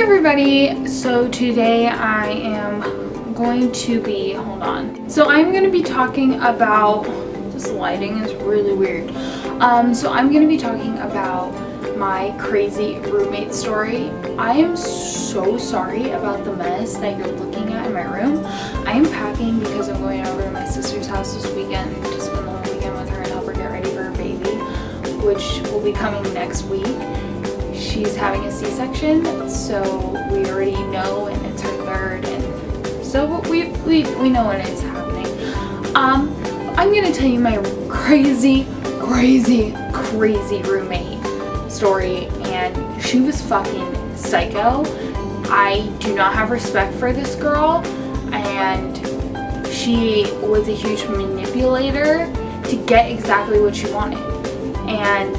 Hey everybody, so today I am going to be, so I'm going to be talking about, this lighting is really weird, so I'm going to be talking about my crazy roommate story. I am so sorry about the mess that you're looking at in my room. I am packing because I'm going over to my sister's house this weekend to spend the whole weekend with her and help her get ready for her baby, which will be coming next week. She's having a C-section, so we already know, and it's her third, and so we know when it's happening. I'm gonna tell you my crazy roommate story, and she was fucking psycho. I do not have respect for this girl, and she was a huge manipulator to get exactly what she wanted, and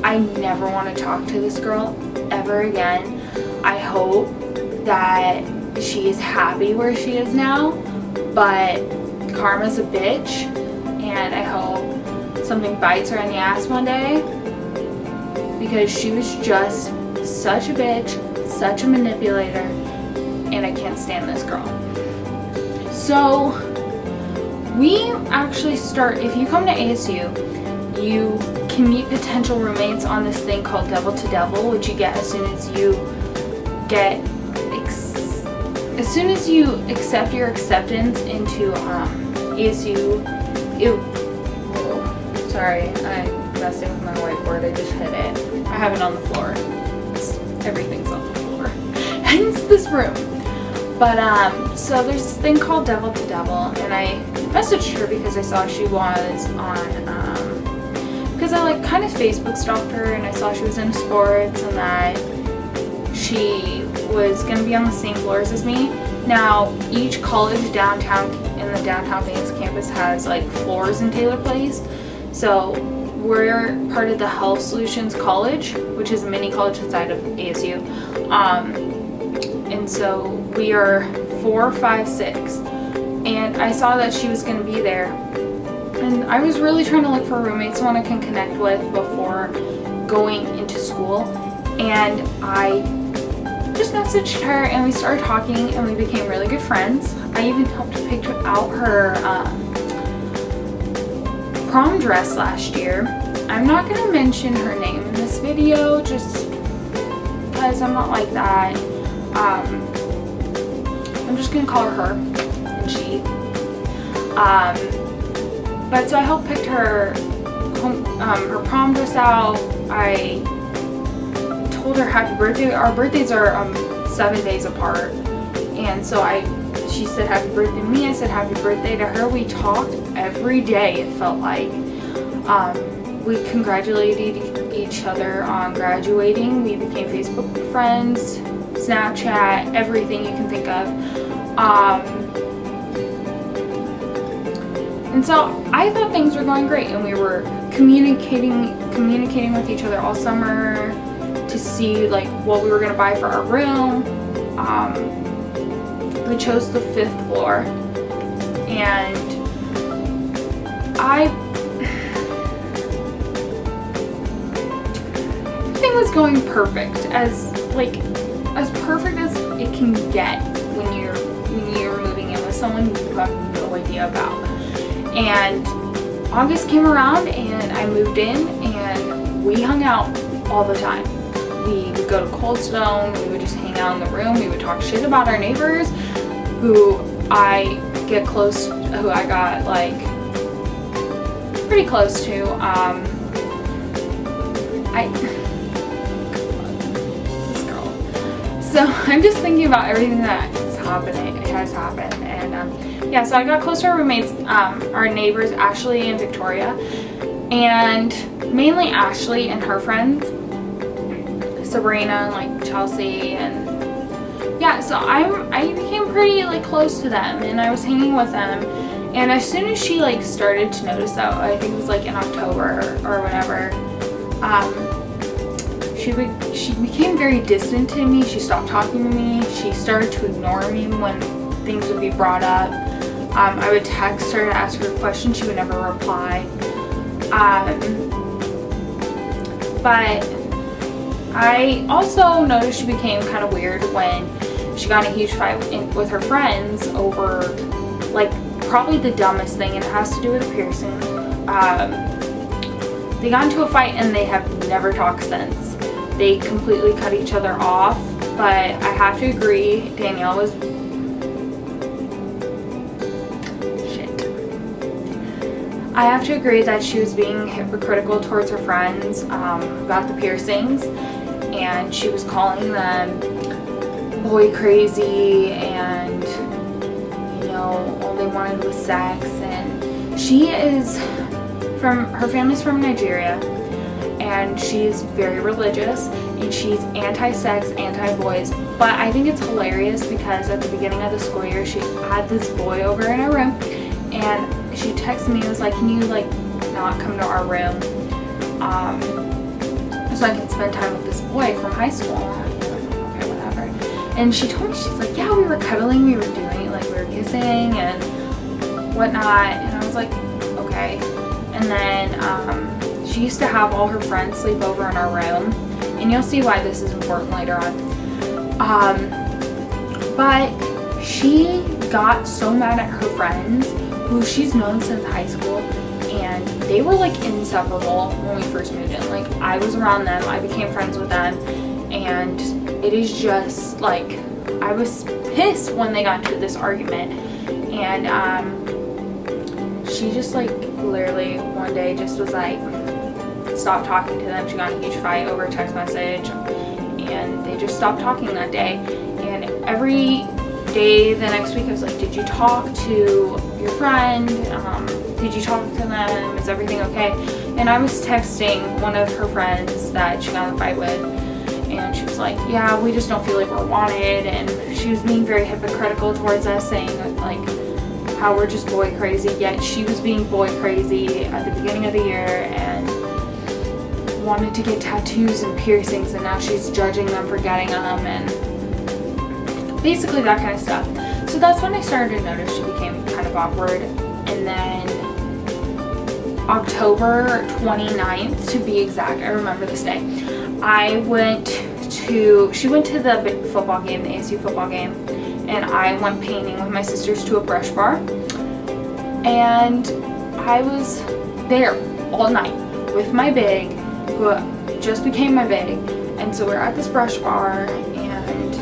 I never want to talk to this girl ever again. I hope that she is happy where she is now, but karma's a bitch, and I hope something bites her in the ass one day, because she was just such a bitch, such a manipulator, and I can't stand this girl. So we actually start, if you come to ASU, you can meet potential roommates on this thing called Devil to Devil, which you get as soon as you accept your acceptance into ASU. Sorry, I'm messing with my whiteboard. I just hit it. I have it on the floor. Everything's on the floor. Hence this room. But so there's this thing called Devil to Devil, and I messaged her because I saw she was on because I like kind of Facebook stalked her, and I saw she was into sports and that she was going to be on the same floors as me. Now, each college downtown in the downtown Phoenix campus has like floors in Taylor Place. So we're part of the Health Solutions College, which is a mini college inside of ASU. And so we are 4, 5, 6. And I saw that she was going to be there. And I was really trying to look for a roommate, someone I can connect with before going into school. And I just messaged her, and we started talking, and we became really good friends. I even helped her pick out her prom dress last year. I'm not going to mention her name in this video just because I'm not like that. I'm just going to call her and she. But so I helped pick her prom dress out. I told her happy birthday. Our birthdays are 7 days apart, and so she said happy birthday to me. I said happy birthday to her. We talked every day, it felt like. We congratulated each other on graduating. We became Facebook friends, Snapchat, everything you can think of. And so I thought things were going great, and we were communicating with each other all summer to see like what we were going to buy for our room. We chose the 5th floor, and everything was going perfect, as perfect as it can get when you're moving in with someone you have no idea about. And August came around, and I moved in, and we hung out all the time. We would go to Cold Stone, we would just hang out in the room, we would talk shit about our neighbors, who I got like pretty close to. This girl. So I'm just thinking about everything that has happened, and yeah, so I got close to our roommates, our neighbors, Ashley and Victoria, and mainly Ashley and her friends, Sabrina and like Chelsea, and yeah, so I became pretty like close to them, and I was hanging with them. And as soon as she like started to notice that, I think it was like in October or whatever, she became very distant to me. She stopped talking to me. She started to ignore me when things would be brought up. I would text her to ask her a question. She would never reply. But I also noticed she became kind of weird when she got in a huge fight with her friends over, like, probably the dumbest thing, and it has to do with a piercing. They got into a fight and they have never talked since. They completely cut each other off, but I have to agree, Danielle was... I have to agree that she was being hypocritical towards her friends about the piercings, and she was calling them boy crazy, and, you know, all they wanted was sex. And she is her family's from Nigeria, and she's very religious, and she's anti-sex, anti-boys. But I think it's hilarious because at the beginning of the school year, she had this boy over in her room, and she texted me and was like, can you, like, not come to our room so I can spend time with this boy from high school? And I was like, okay, whatever. And she told me, she's like, yeah, we were cuddling, we were doing, like, we were kissing and whatnot. And I was like, okay. And then she used to have all her friends sleep over in our room, and you'll see why this is important later on. But she got so mad at her friends, who she's known since high school, and they were like inseparable when we first moved in. Like, I was around them, I became friends with them, and it is just like, I was pissed when they got into this argument. And she just, like, literally one day just was like, stopped talking to them. She got in a huge fight over a text message, and they just stopped talking that day. And every day the next week I was like, did you talk to your friend? Did you talk to them? Is everything okay? And I was texting one of her friends that she got in a fight with, and she was like, yeah, we just don't feel like we're wanted. And she was being very hypocritical towards us, saying like how we're just boy crazy, yet she was being boy crazy at the beginning of the year and wanted to get tattoos and piercings, and now she's judging them for getting them, and basically that kind of stuff. So that's when I started to notice she became kind of awkward. And then October 29th, to be exact, I remember this day, she went to the big football game, the ASU football game, and I went painting with my sisters to a brush bar, and I was there all night with my big, who just became my big. And so we're at this brush bar, and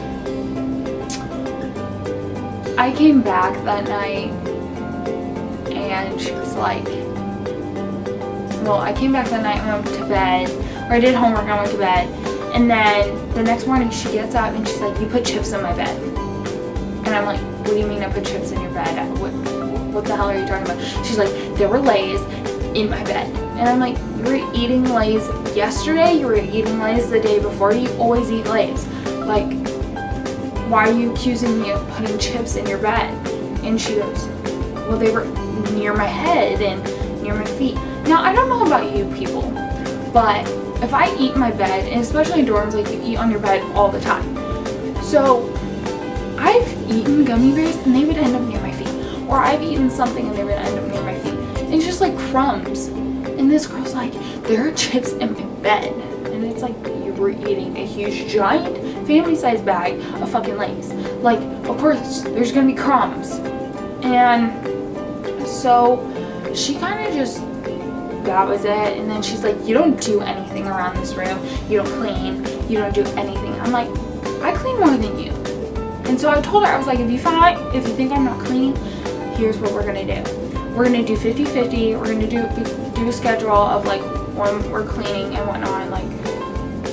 I came back that night, and she was like, well, I came back that night and went to bed, or I did homework and I went to bed, and then the next morning she gets up and she's like, you put chips in my bed. And I'm like, what do you mean I put chips in your bed? What the hell are you talking about? She's like, there were Lay's in my bed. And I'm like, you were eating Lay's yesterday? You were eating Lay's the day before? Do you always eat Lay's? Like, why are you accusing me of putting chips in your bed? And she goes, well, they were near my head and near my feet. Now, I don't know about you people, but if I eat in my bed, and especially in dorms, like, you eat on your bed all the time. So I've eaten gummy bears and they would end up near my feet. Or I've eaten something and they would end up near my feet. And it's just like crumbs. And this girl's like, there are chips in my bed. And it's like, you were eating a huge, giant, family-sized bag of fucking Lay's. Like, of course, there's gonna be crumbs. And so she kind of just, that was it. And then she's like, you don't do anything around this room. You don't clean. You don't do anything. I'm like, I clean more than you. And so I told her, I was like, if you think I'm not cleaning, here's what we're gonna do. We're gonna do 50-50. We're gonna do a schedule of like when we're cleaning and whatnot, like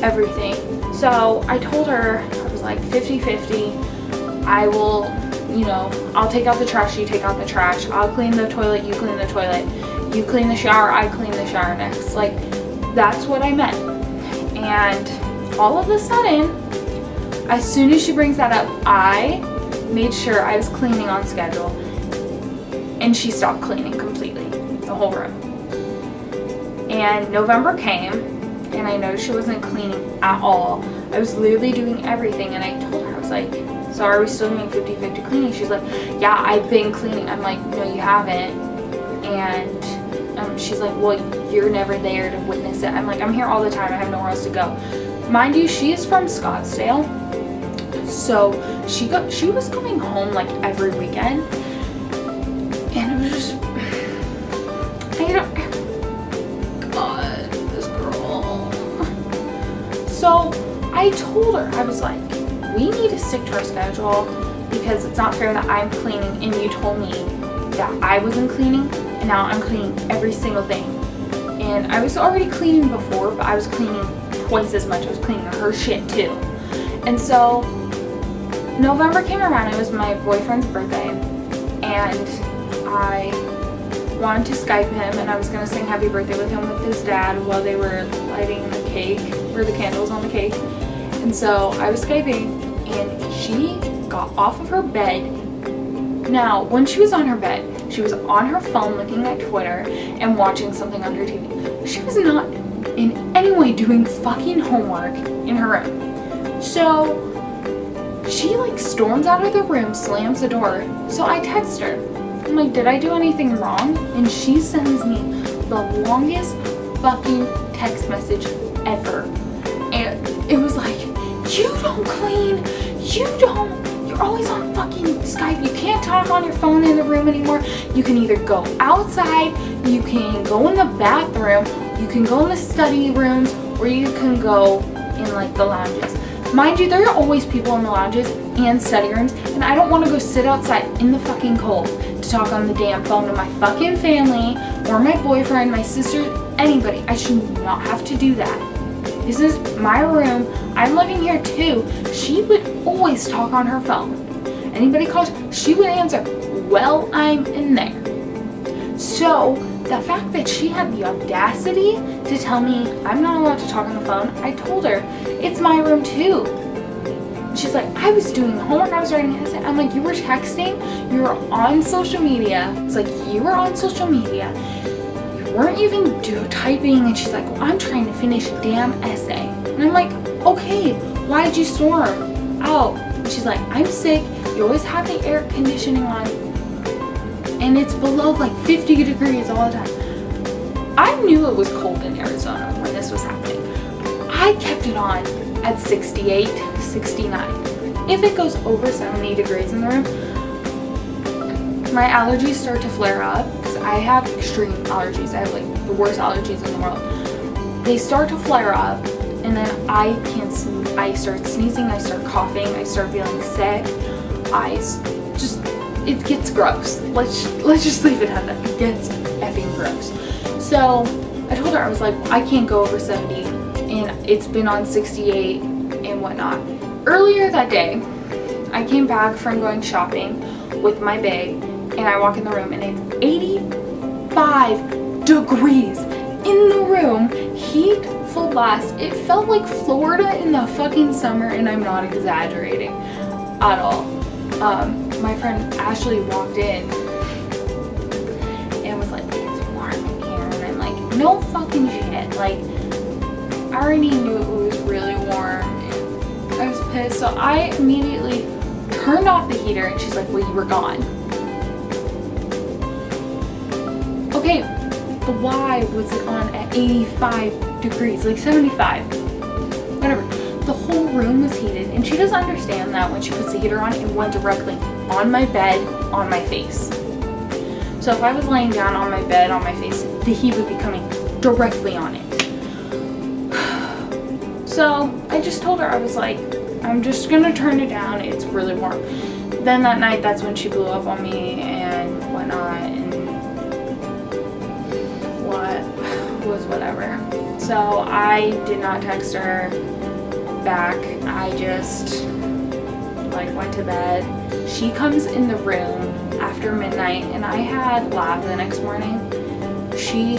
everything. So I told her, I was like, 50-50. I will, you know, I'll take out the trash, you take out the trash. I'll clean the toilet, you clean the toilet. You clean the shower, I clean the shower next. Like, that's what I meant. And all of a sudden, as soon as she brings that up, I made sure I was cleaning on schedule. And she stopped cleaning completely, the whole room. And November came, and I noticed she wasn't cleaning at all. I was literally doing everything, and I told her, I was like, so are we still doing 50-50 cleaning? She's like, yeah, I've been cleaning. I'm like, no, you haven't. And She's like, well, you're never there to witness it. I'm like, I'm here all the time. I have nowhere else to go. Mind you, she is from Scottsdale. So she was coming home like every weekend. And it was just, God, this girl. So I told her, I was like, we need to stick to our schedule because it's not fair that I'm cleaning and you told me that I wasn't cleaning and now I'm cleaning every single thing. And I was already cleaning before, but I was cleaning twice as much. I was cleaning her shit too. And so November came around, it was my boyfriend's birthday, and I wanted to Skype him, and I was gonna sing happy birthday with him with his dad while they were lighting the cake, or the candles on the cake. And so I was Skyping, and she got off of her bed. Now, when she was on her bed, she was on her phone looking at Twitter and watching something on her TV. She was not in any way doing fucking homework in her room. So she like storms out of the room, slams the door. So I text her. I'm like, did I do anything wrong? And she sends me the longest fucking text message ever. And it was like, you don't clean, you're always on fucking Skype. You can't talk on your phone in the room anymore. You can either go outside, you can go in the bathroom, you can go in the study rooms, or you can go in like the lounges. Mind you, there are always people in the lounges and study rooms, and I don't want to go sit outside in the fucking cold to talk on the damn phone to my fucking family or my boyfriend, my sister, anybody. I should not have to do that. This is my room. I'm living here too. She would always talk on her phone. Anybody calls, she would answer, well, I'm in there. So the fact that she had the audacity to tell me I'm not allowed to talk on the phone, I told her, it's my room too. And she's like, I was doing homework, I was writing an essay. I'm like, you were texting, you were on social media. It's like, you were on social media. You weren't even typing. And she's like, well, I'm trying to finish a damn essay. And I'm like, okay, why did you storm out? And she's like, I'm sick. You always have the air conditioning on. And it's below like 50 degrees all the time. I knew it was cold in Arizona when this was happening. I kept it on at 68, 69. If it goes over 70 degrees in the room, my allergies start to flare up because I have extreme allergies. I have like the worst allergies in the world. They start to flare up, and then I start sneezing, I start coughing, I start feeling sick. It gets gross. Let's just leave it at that. It gets effing gross. So I told her, I was like, I can't go over 70, and it's been on 68 and whatnot. Earlier that day, I came back from going shopping with my bag, and I walk in the room, and it's 85 degrees in the room, heat full blast. It felt like Florida in the fucking summer, and I'm not exaggerating at all. My friend Ashley walked in and was like, it's warm in here, and I'm like, no fucking shit. Like, I already knew it was really warm, and I was pissed. So I immediately turned off the heater, and she's like, well, you were gone. Okay, but why was it on at 85 degrees, like 75, whatever. The whole room was heated, and she doesn't understand that when she puts the heater on, it went directly on my bed, on my face. So if I was laying down on my bed, on my face, the heat would be coming directly on it. So I just told her, I was like, I'm just gonna turn it down, it's really warm. Then that night, that's when she blew up on me and whatnot, and whatever. So I did not text her back. I just like went to bed. She comes in the room after midnight, and I had lab the next morning. She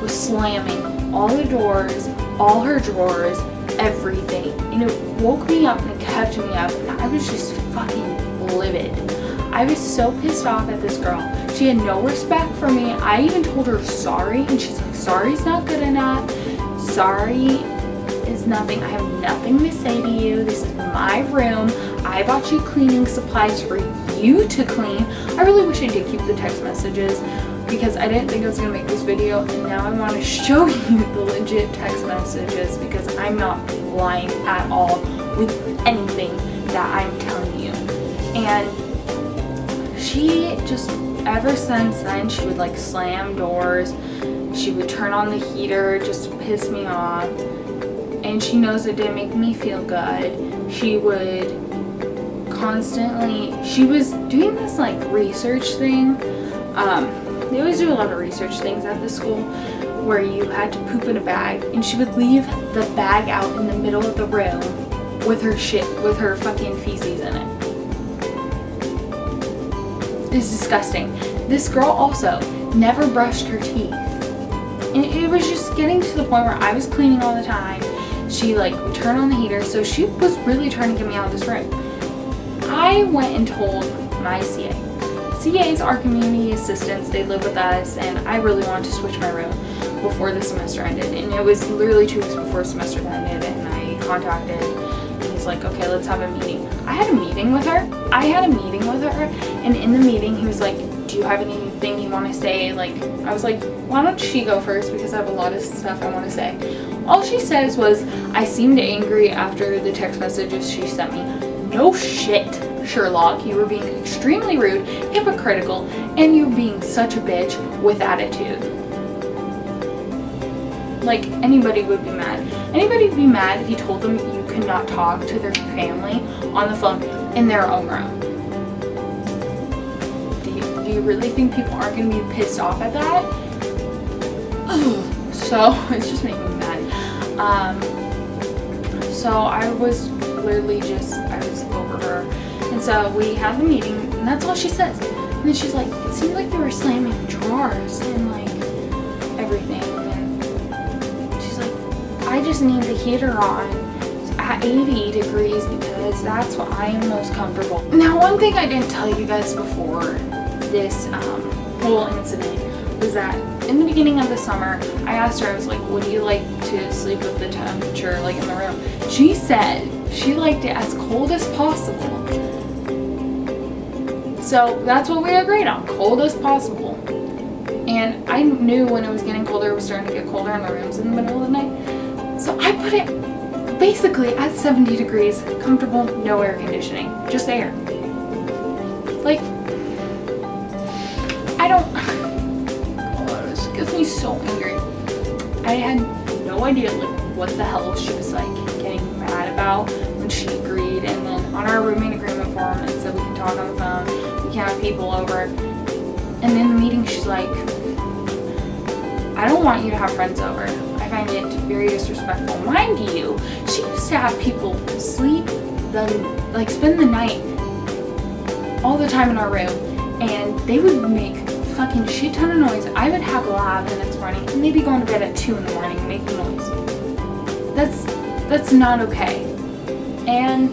was slamming all the doors, all her drawers, everything, and it woke me up and it kept me up, and I was just fucking livid. I was so pissed off at this girl. She had no respect for me. I even told her sorry, and she's like, sorry's not good enough. Sorry is nothing. I have nothing to say to you. This is my room. I bought you cleaning supplies for you to clean. I really wish I did keep the text messages. because I didn't think I was going to make this video, and now I want to show you the legit text messages because I'm not lying at all with anything that I'm telling you. And she just, ever since then, she would like slam doors, she would turn on the heater just to piss me off, and she knows it didn't make me feel good. She would constantly, she was doing this like research thing. They always do a lot of research things at the school where you had to poop in a bag, and she would leave the bag out in the middle of the room with her shit, with her fucking feces in it. It's disgusting. This girl also never brushed her teeth. And it was just getting to the point where I was cleaning all the time. She like would turn on the heater, so she was really trying to get me out of this room. I went and told my CA. CAs are community assistants, they live with us, and I really wanted to switch my room before the semester ended. And it was literally 2 weeks before the semester ended, and I contacted, and he's like, okay, let's have a meeting. I had a meeting with her, and in the meeting he was like, do you have anything you want to say? Like, I was like, why don't she go first, because I have a lot of stuff I want to say. All she says was, I seemed angry after the text messages she sent me. No shit, Sherlock, you were being extremely rude, hypocritical, and you were being such a bitch with attitude. Like, anybody would be mad. Anybody would be mad if you told them you could not talk to their family on the phone in their own room. Do you really think people aren't going to be pissed off at that? Ugh. So, it's just making me mad. So I was literally just, I was over her. And so we had the meeting, and that's all she says. And then she's like, it seemed like you were slamming drawers and like everything. And she's like, I just need the heater on at 80 degrees because that's what I am most comfortable. Now, one thing I didn't tell you guys before this whole incident was that in the beginning of the summer, I asked her, I was like, would you like to sleep with the temperature like in the room? She said she liked it as cold as possible. So that's what we agreed on, cold as possible. And I knew when it was getting colder, it was starting to get colder in the rooms in the middle of the night. So I put it basically at 70 degrees, comfortable, no air conditioning, just air. Like, I don't, oh, this gets me so angry. I had no idea like what the hell she was like getting mad about when she agreed, and then on our roommate agreement form it said we can talk on the phone, we can't have people over. And in the meeting she's like, I don't want you to have friends over. I find it very disrespectful. Mind you, she used to have people sleep, like spend the night all the time in our room, and they would make fucking shit ton of noise. I would have lab the next morning, and they'd be going to bed at 2 in the morning making noise. That's not okay. And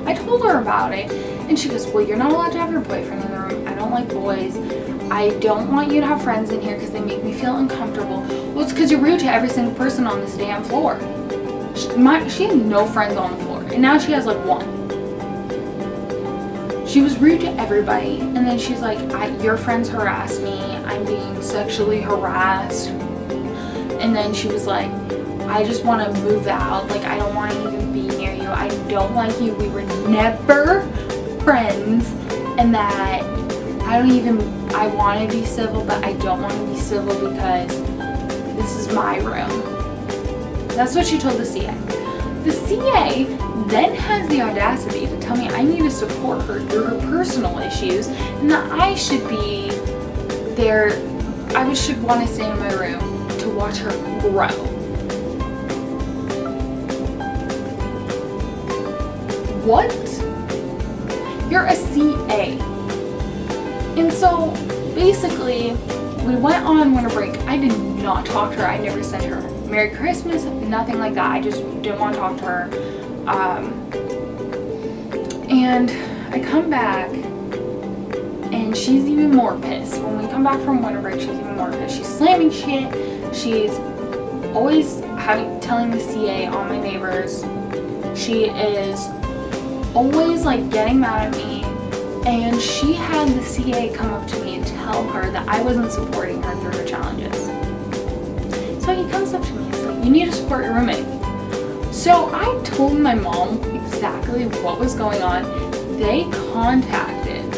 I told her about it, and she goes, well, you're not allowed to have your boyfriend in the room. I don't like boys. I don't want you to have friends in here because they make me feel uncomfortable. Well, it's because you're rude to every single person on this damn floor. She had no friends on the floor, and now she has like one. She was rude to everybody, and then she's like, your friends harass me, I'm being sexually harassed. And then she was like, I just want to move out, like I don't want to even be near you, I don't like you, we were never friends, and that I want to be civil, but I don't want to be civil because this is my room. That's what she told the CA. The CA then has the audacity to tell me I need to support her through her personal issues, and that I should be there, I should want to stay in my room to watch her grow. What? You're a CA. And so basically we went on winter break. I did not talk to her. I never sent her Merry Christmas, nothing like that. I just didn't want to talk to her. And I come back and she's even more pissed. When we come back from winter break, she's even more pissed. She's slamming shit. She's always telling the CA, all my neighbors. She is always like getting mad at me And she had the CA come up to me and tell her that I wasn't supporting her through her challenges. So he comes up to me and he's like, you need to support your roommate. So I told my mom exactly what was going on. They contacted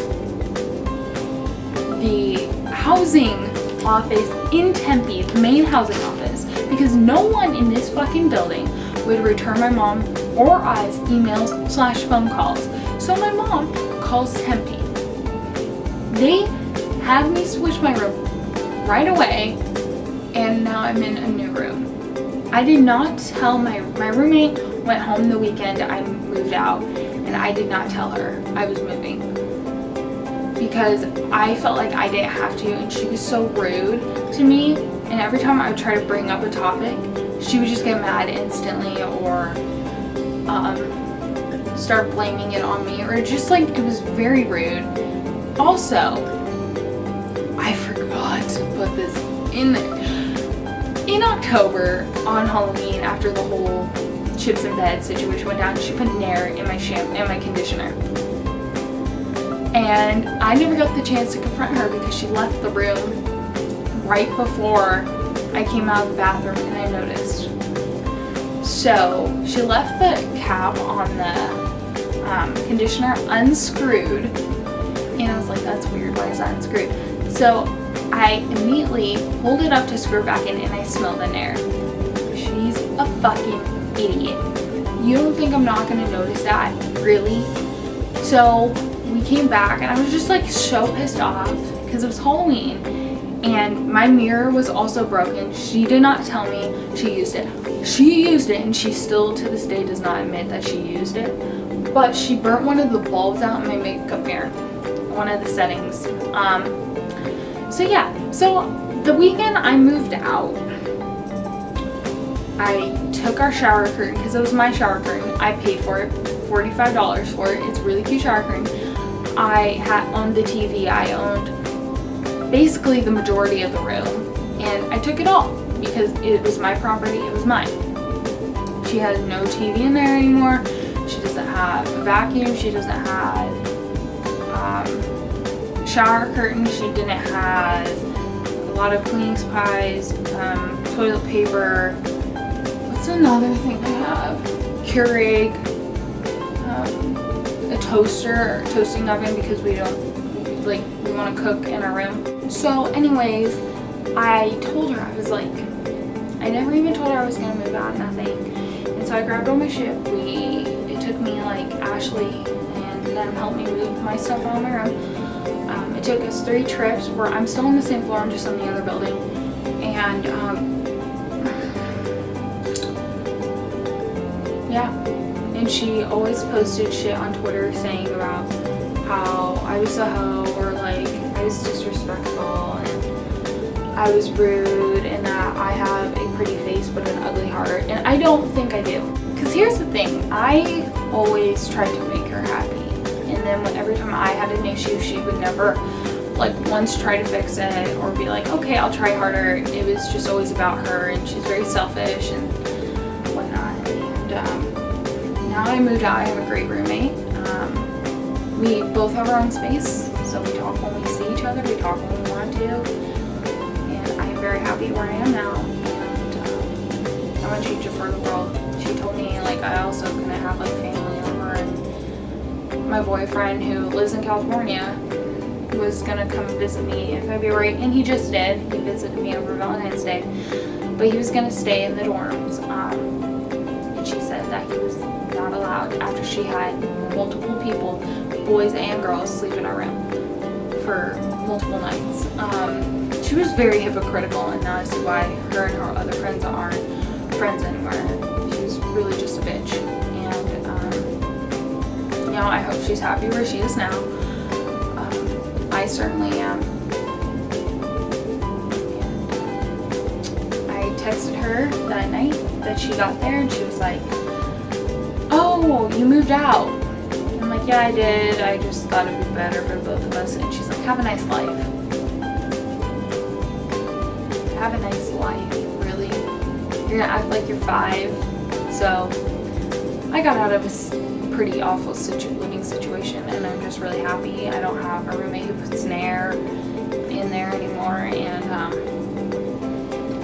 the housing office in Tempe, the main housing office, because no one in this fucking building would return my mom or I's emails/phone calls. So my mom calls Tempe. They had me switch my room right away, and now I'm in a new room. I did not tell my roommate went home the weekend I moved out, and I did not tell her I was moving because I felt like I didn't have to, and she was so rude to me, and every time I would try to bring up a topic, she would just get mad instantly or start blaming it on me, or just like it was very rude. Also, I forgot to put this in October on Halloween after the whole chips in bed situation went down. She put Nair in my conditioner, and I never got the chance to confront her because she left the room right before I came out of the bathroom, and I noticed. So she left the cap on the conditioner unscrewed, and I was like, that's weird, why is that unscrewed? So I immediately pulled it up to screw it back in, and I smelled the Nair. She's a fucking idiot. You don't think I'm not gonna notice that? Really? So we came back, and I was just like so pissed off because it was Halloween, and my mirror was also broken. She did not tell me she used it. She used it, and she still to this day does not admit that she used it. But she burnt one of the bulbs out in my makeup mirror, one of the settings. So yeah, so the weekend I moved out, I took our shower curtain, because it was my shower curtain. I paid for it, $45 for it. It's a really cute shower curtain. I had owned the TV. I owned basically the majority of the room, and I took it all because it was my property. It was mine. She has no TV in there anymore. She doesn't have a vacuum. She doesn't have shower curtain. She didn't have a lot of cleaning supplies, toilet paper. What's another thing I have? Keurig, a toaster, toasting oven, because we want to cook in our room. So anyways, I told her, I was like, I never even told her I was going to move out, nothing. And so I grabbed all my shit. It took me like Ashley and them helped me move my stuff out of my room. It took us 3 trips where I'm still on the same floor, I'm just on the other building. And yeah, and she always posted shit on Twitter saying about how I was a hoe, or like I was disrespectful and I was rude, and that I have a pretty face but an ugly heart, and I don't think I do. Because here's the thing, I always tried to make her happy, and then every time I had an issue, she would never like once try to fix it or be like, okay, I'll try harder. It was just always about her, and she's very selfish and whatnot. And now I moved out, I have a great roommate. We both have our own space, so we talk when we see each other, we talk when we want to, and I am very happy where I am now, and I want to change it for the world. She told me like I also gonna have like family over, and my boyfriend who lives in California was gonna come visit me in February, and he just did. He visited me over Valentine's Day, but he was gonna stay in the dorms, and she said that he was not allowed after she had multiple people, boys and girls, sleep in our room for multiple nights. She was very hypocritical, and that is why her and her other friends aren't friends anymore. She was really just a bitch, and you know, I hope she's happy where she is now. I certainly am. And I texted her that night that she got there, and she was like, oh, you moved out. I'm like, yeah, I did. I just thought it'd be better for both of us. And she's like, have a nice life. Have a nice life, really? You're gonna act like you're 5. So I got out of a pretty awful living situation, and I'm just really happy I don't have a roommate who puts Nair in there anymore, and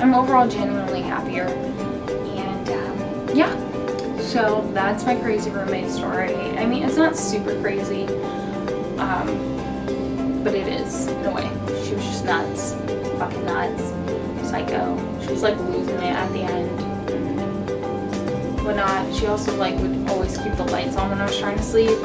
I'm overall genuinely happier. And yeah, so that's my crazy roommate story. I mean, it's not super crazy, but it is in a way. She was just nuts, fucking nuts, psycho. She was like losing it at the end. Whatnot. She also like would always keep the lights on when I was trying to sleep,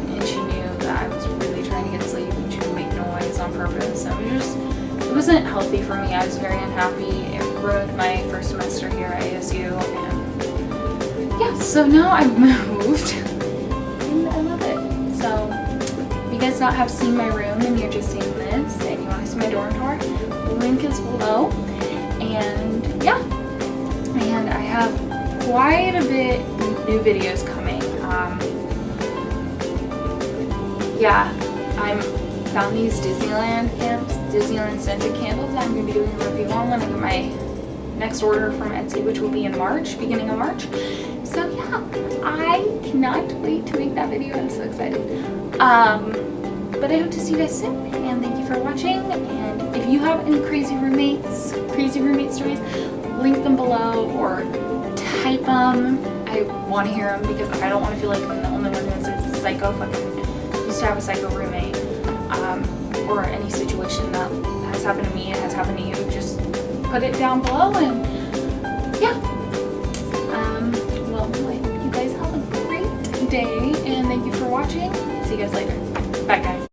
and she knew that I was really trying to get sleep, and she would make noise on purpose. So it wasn't healthy for me. I was very unhappy. It ruined my first semester here at ASU, and yeah. So now I've moved, and I love it. So if you guys have seen my room and you're just seeing this, and you want to see my dorm tour, the link is below. And yeah. And I have quite a bit new videos coming. Yeah, I found these Disneyland scented candles that I'm going to be doing a review on when I get my next order from Etsy, which will be in March, beginning of March. So yeah, I cannot wait to make that video. I'm so excited. But I hope to see you guys soon, and thank you for watching. And if you have any crazy roommate stories, link them below or type them. I want to hear them because I don't want to feel like I'm the only one who's a psycho used to have a psycho roommate, or any situation that has happened to me and has happened to you. Just put it down below, and yeah. Well, I hope you guys have a great day, and thank you for watching. See you guys later. Bye, guys.